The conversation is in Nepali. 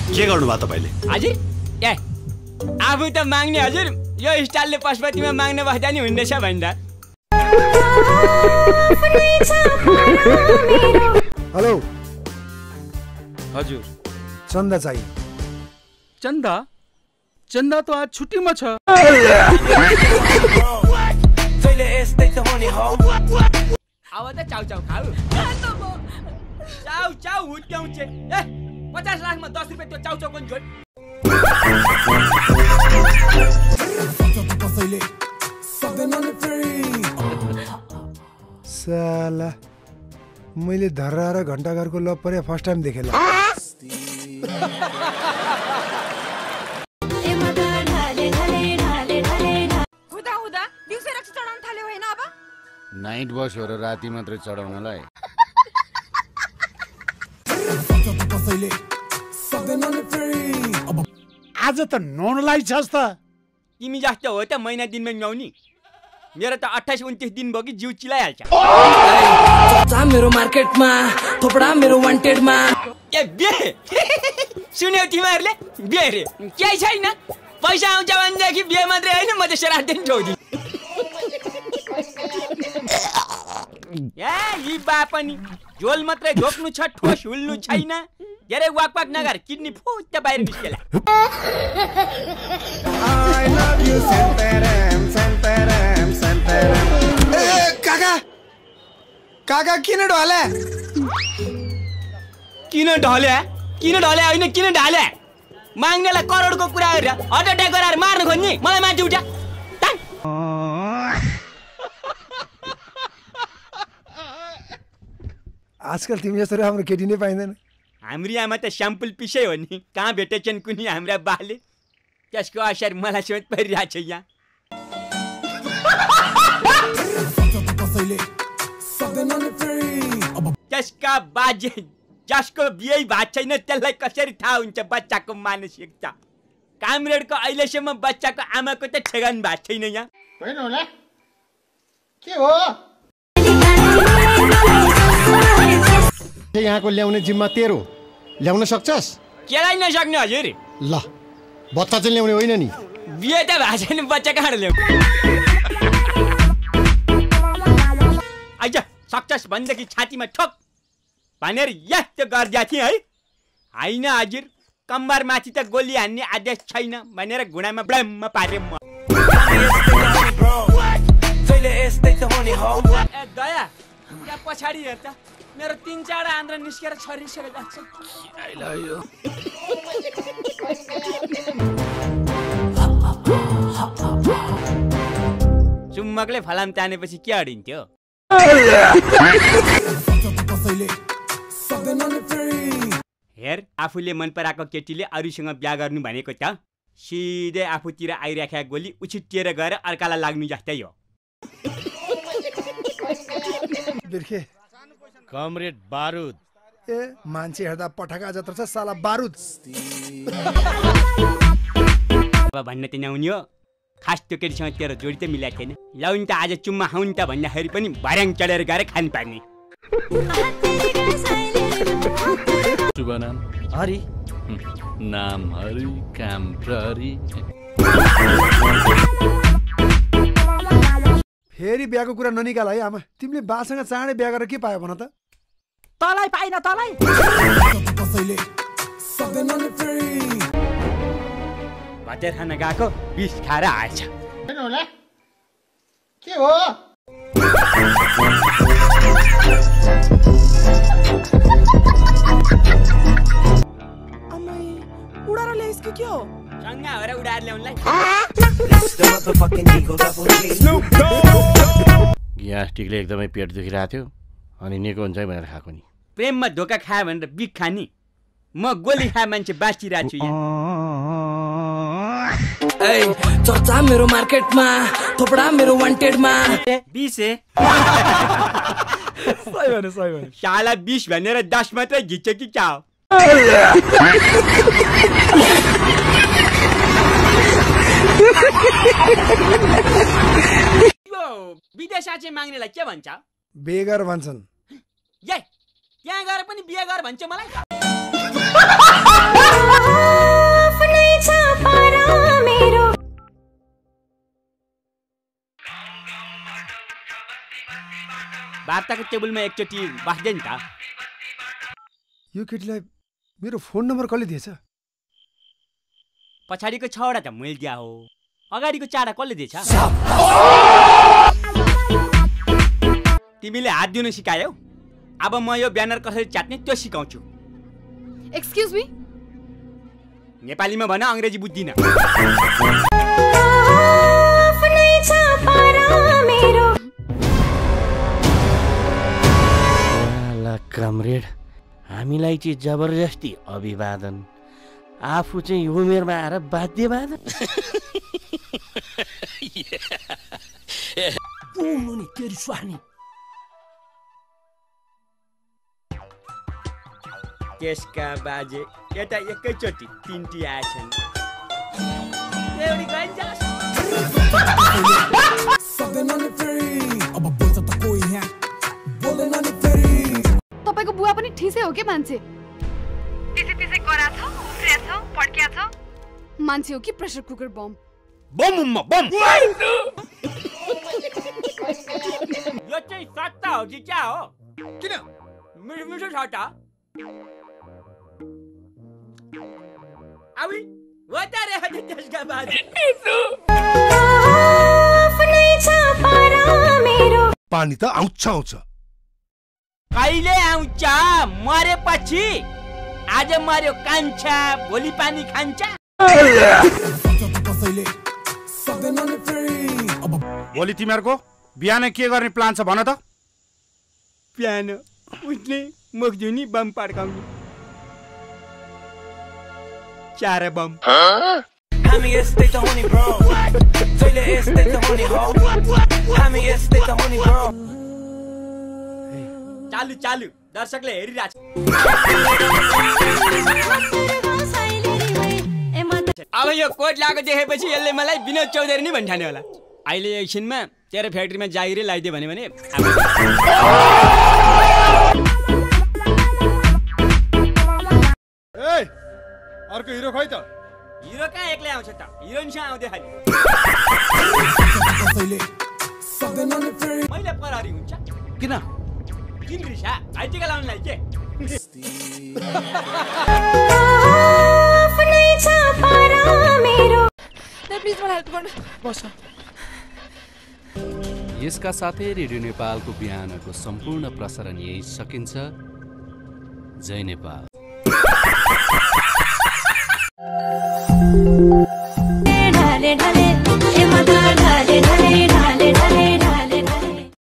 के गर्नुभयो तपाईले? हजुर ए आफू त माग्ने हजुर यो स्टाइलले पशुपतिमा माग्ने बस्दा नि हुँदैछ भन्दा। हेलो हजुर चन्दा चाहिए। चन्दा चन्दा त आज छुट्टीमा छ। अब त चाउ चाउ खाऊ चाउ चाउ हुट्याउँछ ए 50 लाखमा 10 रुपैयाँ त्यो चाउ चाउको झोल। साला मैले धर्रा र घण्टाघरको लभ परे फर्स्ट टाइम देखेला। हुँदा हुँदा दिउँसै रक्सी चढाउन थाल्यो होइन अब? नाइट बस हो र राति मात्रै चढाउनलाई। आज त ननलाई छस् त। तिमी जस्तो हो त महिना दिनमा नुहाउने। मेरो त 28 29 दिन भयो कि जिउ चिलाइहाल्छ। चर्चा मेरो मार्केटमा थोपडा मेरो वान्टेडमा। ए बे सुन्यौ तिमीहरूले बे रे केही छैन पैसा आउँछ भनेदेखि बे मात्रै होइन म त श्राद्ध नि ठोक्दिन। ए यी बा पनि झोल मात्रै ढोक्नु छ ठोस हुल्नु छैन। धेरै वाकवाक नगर किडनी फुट्ट बाहिर निस्केला। I love you Santaram Santaram Santaram। ए काका काका किन ढले? किन ढले होइन किन ढाले? माग्नेलाई करोडको कुरा गरेर हार्ट अट्याक गराएर मार्न खोज्ने मलाई माथि उठा। आजकल तिमी जस्तो राम्रो केटी नै पाइँदैन। हाम्रो आमा त स्याम्पल पिसै हो नि कहाँ भेटेछन् कुनै हाम्रा बाले त्यसको असर मलाई सोच परिरहेछ यहाँ। त्यसका बाजे जसको बिहे भएको छैन त्यसलाई कसरी थाहा हुन्छ बच्चाको मानसिकता? कामरेडको अहिलेसम्म बच्चाको आमाको त ठेगान भएको छैन यहाँ। होइन होला के हो? यहाँको ल्याउने जिम्मा तेरो, ल्याउन सक्छस्? केलाई नसक्ने हजुर? ल बच्चा चाहिँ ल्याउने होइन नि। बिहे त भएको छैन बच्चा कहाँ ल्याउ? आइज सक्छस् भनेदेखि छातीमा ठोक भनेर यस्तो गर्दा थिएँ है। होइन हजुर कम्बर माथि त गोली हान्ने आदेश छैन भनेर घुँडामा ब्ल्याम्म पारे म। दया त्यहाँ पछाडि हेर त मेरो 3-4 आन्द्रा निस्केर छरिसकेर जान्छ। चुम्बकले फलाम तानेपछि के अडिन्थ्यो? हेर आफूले मन पराएको केटीले अरूसँग बिहा गर्नु भनेको त सिधै आफूतिर आइराखेका गोली उछिटिएर गएर अर्कालाई लाग्नु जस्तै हो। बिर्खे कमरेड बारुद। ए मान्छे हेर्दा पटाका जत्रो छ साला बारुद। अब भन्न त नहुने हो खास त्यो केटीसँग तेरो जोडी त मिलाएको थिएन। लाउन त आज चुम्मा खाउन् त भन्दाखेरि पनि भर्याङ चढेर गएर खानु पर्ने। शुभ नाम हरि। नाम हरि काम प्रहरी। फेरि बिहाको कुरा ननिकाल है आमा। तिमीले बासँग चाँडै बिहा गरेर के पायो भन त? तलाई पाइन तलाई। भटेर खान गएको विष खाएर आएछ। होइन होला के हो? अम्मै उडाएर ल्याइस् कि के हो? सँगै भएर उडाएर ल्याउनलाई। ग्यास्ट्रिकले एकदमै पेट दुखिरहेको थियो अनि निको हुन्छ भनेर खाएको नि। प्रेममा धोका खायो भनेर बिख खानी म गोली खाए मान्छे बाँचिरहेको छु यहाँ। चर्चा मेरो मार्केटमा थोपडा मेरो वान्टेडमा। 20 सही भने साला 20 भनेर 10 मात्रै घिच्यो कि क्या हो? विदेशा चाहिँ माग्नेलाई के भन्छ? बेगर भन्छन्। त्यहाँ गएर पनि बिहे गर भन्छ मलाई। वार्ताको टेबलमा एकचोटि बस्दै नि त। यो केटीलाई मेरो फोन नम्बर कसले दिएछ? पछाडिको 6वटा त मैले दिया हो, अगाडिको 4वटा कसले दिएछ? तिमीले हात दिनु सिकायौ, अब म यो ब्यानर कसरी च्यात्ने त्यो सिकाउँछु। एक्सक्युज मी, नेपालीमा भन, अङ्ग्रेजी बुझ्दिन। कमरेड, हामीलाई चाहिँ जबरजस्ती अभिवादन, आफू चाहिँ यो उमेरमा आएर वाद्यवादन। त्यसका बाजे यता एकैचोटि 3टी आएछन्। तपाईको बुवा पनि ठिसै हो के मान्छे? त्यसै गरा छ, उफ्रिया छ, पड्किया छ। मान्छे हो कि pressure cooker bomb? Bomb bomb. यो चाहिँ सट्टा हो कि क्या हो? किन मिठो मिठो सट्टा? अबि वतारे हदे त्यसका बाजे पानी त आउँछ। कहिले आउँछ? मरेपछि। आज मर्यो कान्छा, भोलि पानी खान्छ। भोलि तिमीहरूको बिहान के गर्ने प्लान छ भन त? बिहान उठ्ने, मुख धुने, बम पड्काउने। 4 बम। हामी यस्तै त हुने ब्रो, जहिले यस्तै त हुने हो, हामी यस्तै त हुने ब्रो। चालु चालु, दर्शकले हेरिरहेछ। अब यो कोट लगाएको देखेपछि यसले मलाई विनोद चौधरी नै भन्ठाने होला। अहिले एकछिनमा तेरो फ्याक्ट्रीमा जागिरै लगाइदियो भने अर्को हिरो खै त? हिरो कहाँ एक्लै आउँछ त? हिरोइनसँग आउँदै खालि मैले परारी हुन्छ। किन रिसा भाइटिका लाउनुलाई के? प्लिज मलाई हेल्प गर्नु। बस। यसका साथै रेडियो नेपालको बिहानको सम्पूर्ण प्रसारण यही सकिन्छ। जय नेपाल। ढले ढले